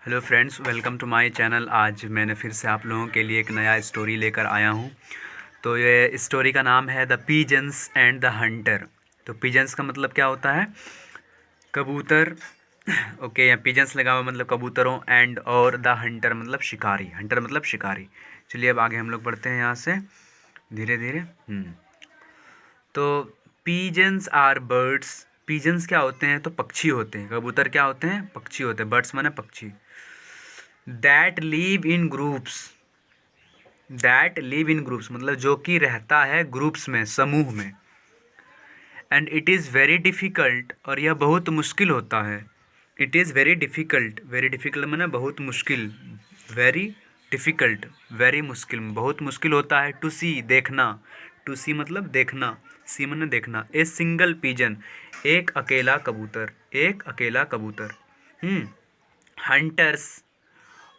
Hello friends, welcome to my channel. आज मैंने फिर से आप लोगों के लिए एक नया स्टोरी लेकर आया हूँ। तो ये स्टोरी का नाम है the pigeons and the hunter. तो पिजन्स का मतलब क्या होता है? कबूतर। ओके, यहाँ पिजन्स लगा हुआ मतलब कबूतरों, एंड और द हंटर मतलब शिकारी। हंटर मतलब शिकारी। चलिए अब आगे हम लोग बढ़ते हैं यहाँ से धीरे धीरे। तो पिजन्स आर बर्ड्स। पिजन्स क्या होते हैं? तो पक्षी होते हैं। कबूतर क्या होते हैं? पक्षी होते हैं। बर्ड्स माने पक्षी। That live in groups. That live in groups मतलब जो कि रहता है ग्रुप्स में, समूह में। And it is very difficult, और यह बहुत मुश्किल होता है। It is very difficult. Very difficult माने बहुत मुश्किल। वेरी डिफ़िकल्ट, वेरी मुश्किल, बहुत मुश्किल होता है। टू सी देखना। टू सी मतलब देखना। सी माने देखना। ए सिंगल पिजन एक अकेला कबूतर। एक अकेला कबूतर। हंटर्स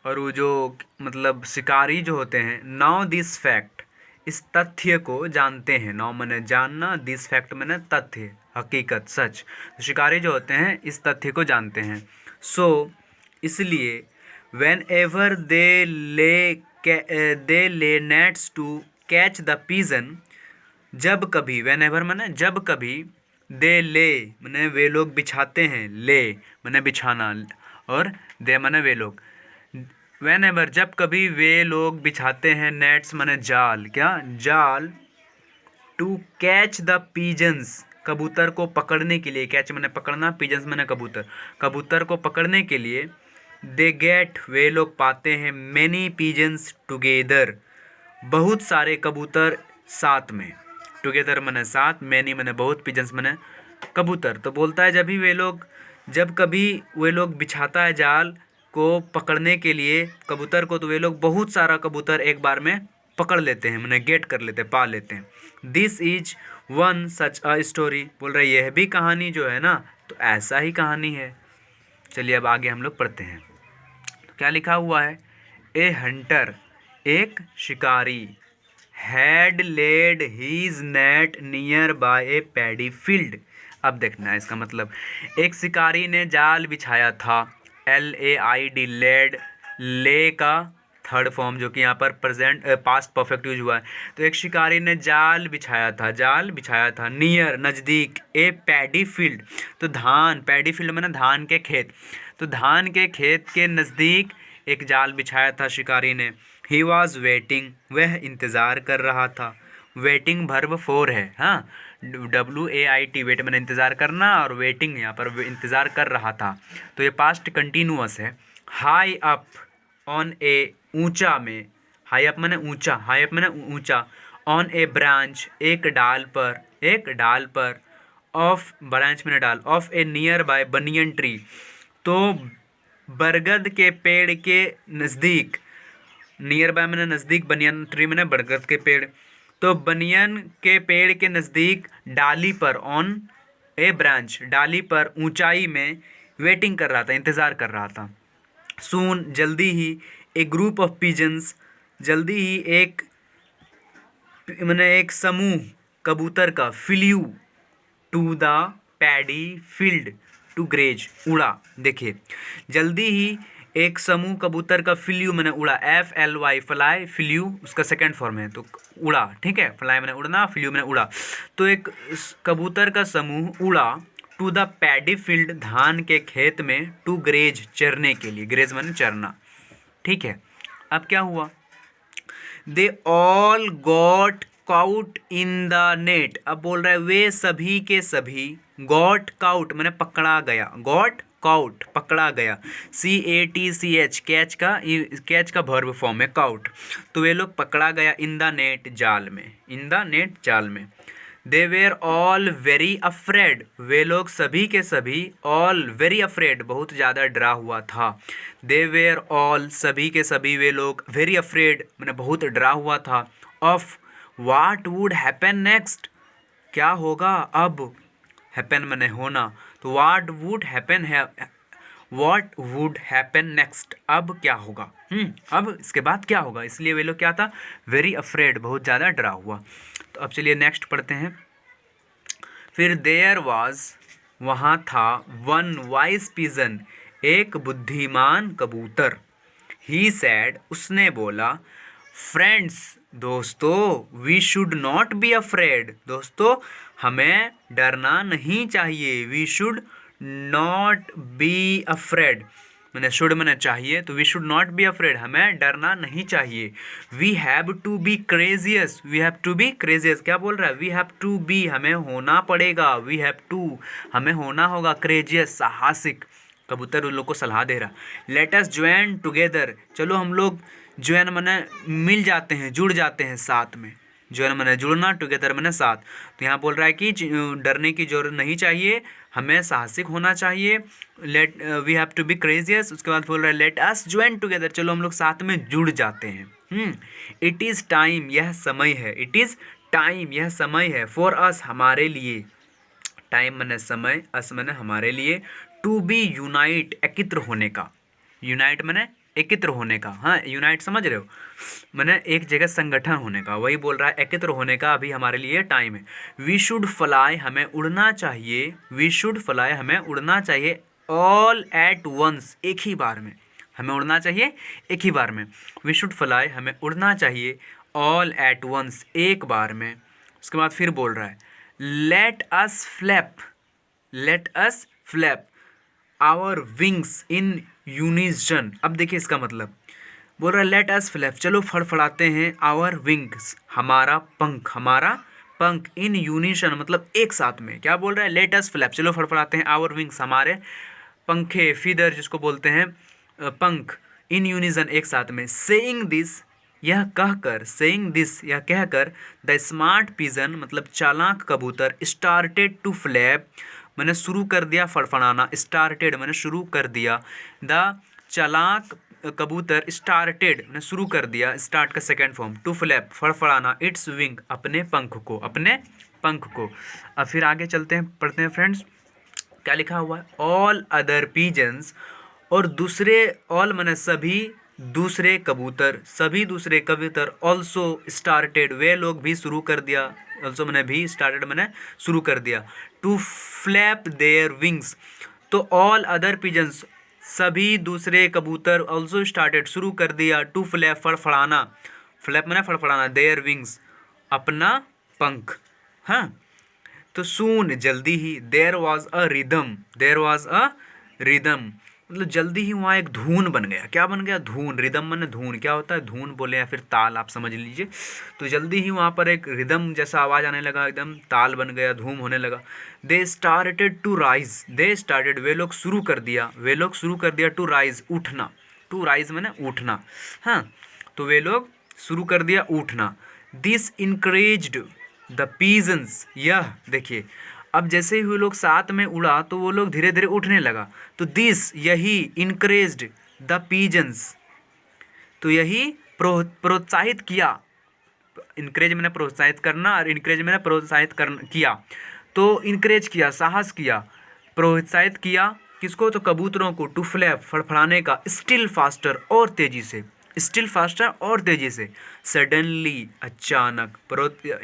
और वो जो मतलब शिकारी जो होते हैं, नाउ दिस फैक्ट इस तथ्य को जानते हैं। नाउ मैंने जानना, दिस फैक्ट मैंने तथ्य, हकीकत, सच। तो शिकारी जो होते हैं इस तथ्य को जानते हैं। सो इसलिए when ever they lay nets to catch the pigeon, जब कभी, वेन एवर मैंने जब कभी, दे ले मैंने वे लोग बिछाते हैं, ले मैंने बिछाना, और दे मैंने वे लोग, वेन एवर जब कभी वे लोग बिछाते हैं, नेट्स माने जाल, क्या जाल, टू कैच द पिजन्स कबूतर को पकड़ने के लिए। कैच माने पकड़ना, पिजन्स माने कबूतर, कबूतर को पकड़ने के लिए। दे गेट वे लोग पाते हैं, मैनी पिजन्स टुगेदर बहुत सारे कबूतर साथ में। टुगेदर माने साथ, मैनी माने बहुत, पिजन्स माने कबूतर। तो बोलता है जब कभी वे लोग बिछाता है जाल को पकड़ने के लिए कबूतर को, तो वे लोग बहुत सारा कबूतर एक बार में पकड़ लेते हैं, मैंने गेट कर लेते हैं, पा लेते हैं। This is one such a story, बोल रहे यह भी कहानी जो है ना, तो ऐसा ही कहानी है। चलिए अब आगे हम लोग पढ़ते हैं। तो क्या लिखा हुआ है? ए हंटर एक शिकारी had laid his net nearby a paddy field. अब देखना है इसका मतलब। एक शिकारी ने जाल बिछाया था। LAID लेड, ले का थर्ड फॉर्म जो कि यहाँ पर प्रेजेंट पास्ट परफेक्ट यूज हुआ है। तो एक शिकारी ने जाल बिछाया था, जाल बिछाया था, नियर नज़दीक, ए पैडी फील्ड तो धान, पैडी फील्ड में ना धान के खेत, तो धान के खेत के नज़दीक एक जाल बिछाया था शिकारी ने। ही वॉज वेटिंग वह इंतज़ार कर रहा था। वेटिंग वर्ब फोर है, हाँ, WAIT वेट मैंने इंतज़ार करना, और वेटिंग यहाँ पर इंतज़ार कर रहा था, तो ये पास्ट कंटिन्यूअस है। हाई अप ऑन ए ऊंचा में, हाई अप मैंने ऊंचा, हाई अप मैंने ऊंचा, ऑन ए ब्रांच एक डाल पर, एक डाल पर, ऑफ ब्रांच मैंने डाल, of A near by banyan tree तो बरगद के पेड़ के नज़दीक, नियर बाय मैंने नज़दीक, बनियन ट्री मैंने बरगद के पेड़, तो बनियन के पेड़ के नज़दीक डाली पर, ऑन ए ब्रांच डाली पर ऊंचाई में, वेटिंग कर रहा था, इंतज़ार कर रहा था। सून जल्दी ही, ए ग्रुप ऑफ पिजन्स जल्दी ही एक मैंने एक समूह कबूतर का, flew to the paddy field to graze उड़ा। देखिए जल्दी ही एक समूह कबूतर का, फ्ल्यू मैंने उड़ा, FLY फ्लाई, फ्ल्यू उसका सेकंड फॉर्म है, तो उड़ा, ठीक है, फ्लाई मैंने उड़ना, फ्ल्यू मैंने उड़ा। तो एक कबूतर का समूह उड़ा टू द पैडी फील्ड धान के खेत में, टू ग्रेज चरने के लिए, ग्रेज मैंने चरना, ठीक है। अब क्या हुआ? They all got cout in the net. अब बोल रहा है वे सभी के सभी, गॉट काउट मैंने पकड़ा गया, गॉट काउट पकड़ा गया, CATCH कैच का वर्ब फॉर्म है काउट, तो वे लोग पकड़ा गया, इन द नेट जाल में, इन द नेट जाल में। They were all very afraid वे लोग सभी के सभी, ऑल वेरी अफ्रेड बहुत ज़्यादा डरा हुआ था। दे वेर ऑल सभी के सभी वे लोग, वेरी अफ्रेड मैंने बहुत डरा हुआ था, of what would happen next क्या होगा अब, हैपन मैंने होना, तो वाट वुड हैपन है, वॉट वुड हैपन नेक्स्ट अब क्या होगा, अब इसके बाद क्या होगा, इसलिए वे लोग क्या था, वेरी अफ्रेड बहुत ज़्यादा डरा हुआ। तो अब चलिए नेक्स्ट पढ़ते हैं। फिर देयर वाज वहाँ था, वन वाइज पिजन एक बुद्धिमान कबूतर। ही सैड, उसने बोला, फ्रेंड्स, दोस्तों, we should not be afraid, दोस्तों हमें डरना नहीं चाहिए। We should not be afraid, मैंने शुड मैंने चाहिए, तो we should not be afraid, हमें डरना नहीं चाहिए। We have to be courageous, we have to be courageous, क्या बोल रहा है? वी हैव टू बी, हमें होना पड़ेगा, वी हैव टू, हमें होना होगा, क्रेजियस, साहसिक। कबूतर उन लोग को सलाह दे रहा। लेट अस ज्वाइन टुगेदर, चलो हम लोग ज्वाइन मैंने मिल जाते हैं, जुड़ जाते हैं साथ में। ज्वाइन मैंने जुड़ना, टुगेदर मैंने साथ। तो यहाँ बोल रहा है कि डरने की जरूरत नहीं चाहिए, हमें साहसिक होना चाहिए। Let we have to be courageous, उसके बाद बोल रहा है लेट अस ज्वाइन टुगेदर, चलो हम लोग साथ में जुड़ जाते हैं। इट इज़ टाइम, यह समय है। इट इज़ टाइम, यह समय है। फॉर अस, हमारे लिए। टाइम मैंने समय, अस मैंने हमारे लिए। टू बी यूनाइट, एकत्र होने का। यूनाइट मैंने एकत्र होने का। हाँ, यूनाइट समझ रहे हो, मैंने एक जगह संगठन होने का, वही बोल रहा है एकत्र होने का अभी हमारे लिए टाइम है। वी शुड फ्लाई, हमें उड़ना चाहिए। वी शुड फ्लाई, हमें उड़ना चाहिए। ऑल एट वंस, एक ही बार में, हमें उड़ना चाहिए एक ही बार में। वी शुड फ्लाई, हमें उड़ना चाहिए। ऑल एट वंस, एक बार में। उसके बाद फिर बोल रहा है let us flap, let us flap our wings in unison. अब देखिए इसका मतलब, बोल रहा है लेट अस फ्लैप, चलो फड़फड़ाते हैं, आवर विंग्स, हमारा पंख, हमारा पंख, इन यूनिशन मतलब एक साथ में। क्या बोल रहा है? लेट अस फ्लैप, चलो फड़फड़ाते हैं, आवर विंग्स, हमारे पंखे, फीदर जिसको बोलते हैं पंख, इन यूनिजन एक साथ में। सेइंग दिस, यह कहकर, सेइंग दिस, यह कहकर, द स्मार्ट पिजन मतलब चालाक कबूतर, स्टार्टेड टू फ्लैप, मैंने शुरू कर दिया फड़फड़ाना। स्टार्टेड मैंने शुरू कर दिया। द चालाक कबूतर स्टार्टेड मैंने शुरू कर दिया, स्टार्ट का सेकेंड फॉर्म, टू फ्लैप फड़फड़ाना, इट्स विंग अपने पंख को, अपने पंख को। अब फिर आगे चलते हैं, पढ़ते हैं फ्रेंड्स क्या लिखा हुआ है। ऑल अदर पीजन्स, और दूसरे, ऑल मैंने सभी, दूसरे कबूतर, सभी दूसरे कबूतर, ऑल्सो स्टार्टेड, वे लोग भी शुरू कर दिया। ऑल्सो मैंने भी, स्टार्टेड मैंने शुरू कर दिया। टू फ्लैप देयर विंग्स, तो ऑल अदर पिजन्स, सभी दूसरे कबूतर, ऑल्सो स्टार्टेड शुरू कर दिया। टू फ्लैप फड़फड़ाना, फ्लैप मैंने फड़फड़ाना, देयर विंग्स अपना पंख। हाँ, तो सून जल्दी ही, there was a rhythm, there was a rhythm मतलब जल्दी ही वहाँ एक धुन बन गया। क्या बन गया? धुन। रिदम माने धुन, क्या होता है? धुन बोले या फिर ताल, आप समझ लीजिए। तो जल्दी ही वहाँ पर एक रिदम जैसा आवाज़ आने लगा, एकदम ताल बन गया, धूम होने लगा। They started to rise, they started वे लोग शुरू कर दिया, वे लोग शुरू कर दिया। टू राइज उठना, टू राइज माने उठना। हाँ, तो वे लोग शुरू कर दिया उठना। दिस इंकरेज्ड द पीजन्स, यह देखिए, अब जैसे ही वो लोग साथ में उड़ा तो वो लोग धीरे धीरे उठने लगा। तो दिस, यही, इंकरेज्ड द पीजन्स, तो यही प्रोत्साहित किया। इंकरेज मैंने प्रोत्साहित करना, और इंकरेज मैंने प्रोत्साहित किया। तो इंकरेज किया, साहस किया, प्रोत्साहित किया किसको? तो कबूतरों को। टू फ्लैप फड़फड़ाने का, स्टिल फास्टर और तेजी से, स्टिल फास्टर और तेजी से। सडनली अचानक,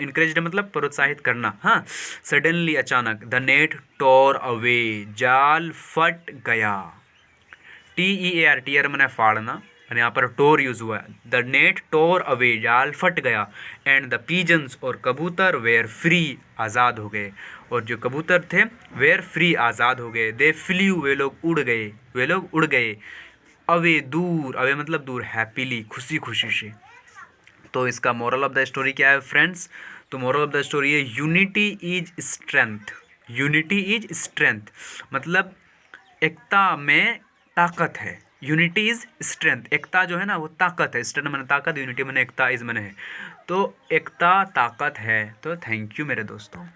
इंकरेज मतलब प्रोत्साहित करना। हाँ, सडनली अचानक। द नेट टोर अवे, जाल फट गया। TEAR, टीयर मैंने फाड़ना, और यहाँ पर टोर यूज हुआ है। द नेट टोर अवे, जाल फट गया। एंड द पीजन्स, और कबूतर, वेयर फ्री, आज़ाद हो गए। और जो कबूतर थे वेयर फ्री, आज़ाद हो गए। दे फ्ल्यू, वे लोग उड़ गए, वे लोग उड़ गए। अवे दूर, अवे मतलब दूर, हैप्पीली खुशी खुशी से। तो इसका मोरल ऑफ द स्टोरी क्या है फ्रेंड्स? तो मोरल ऑफ द स्टोरी है unity is strength, unity is strength मतलब एकता में ताकत है। यूनिटी इज स्ट्रेंथ, एकता जो है ना वो ताकत है। स्ट्रेंथ मैंने ताकत, यूनिटी मैंने एकता, इज मैंने है, तो एकता ताकत है। तो थैंक यू मेरे दोस्तों।